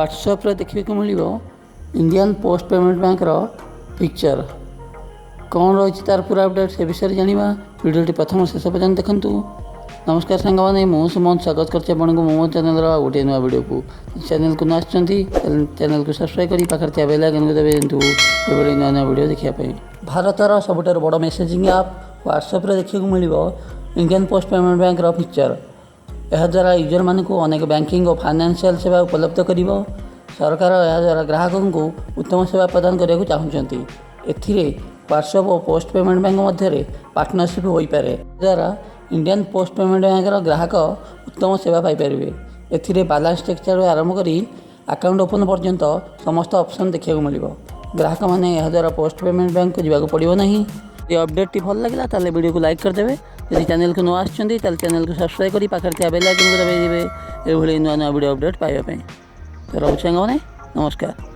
WhatsApp देखने को मिल Indian post payment bank picture कौन रही तार पूरा अपडेट से विषय जाना वीडियो प्रथम शेष पर्यटन देखूँ। नमस्कार सांगने मुझे सुमंत स्वागत करते मो चैनल गोटे नुआ वीडियो को चैनल को न चैनल को सब्सक्राइब कर पाखे बेल आइकन को दबे दिंतु ये नुआ नुआ वीडियो देखापी। भारतर सबुठार बड़ मेसेजिंग आप व्हाट्सएप देखने को मिल Indian post payment bank picture. यह द्वारा यूजर मान को अनेक बैंकिंग और फाइनेंशियल सेवा उपलब्ध कर सरकार यह द्वारा ग्राहकों को उत्तम सेवा प्रदान करने को चाहते। एथिरे व्हाट्सएप और पोस्ट पेमेंट बैंक मध्य पार्टनरशिप हो पारे द्वारा इंडियन पोस्ट पेमेंट बैंक ग्राहक उत्तम सेवा पाइपर। एथिरे बैलेंस टेक्चर आरंभ कर अकाउंट ओपन पर्यंत समस्त ऑप्शन देखा मिल ग्राहक मैंने यह द्वारा पोस्ट पेमेंट बैंक को जावाक पड़ो ना। ये अपडेट भल लगे ताले वीडियो को लाइक करदेवे। यदि चैनल को न आसुँच चैनल को सब्सक्राइब कर पाखे बेल आइकन को दबाई देवे ये नुआ नुआ वीडियो अपडेट पाइबा। तो रोचे नमस्कार।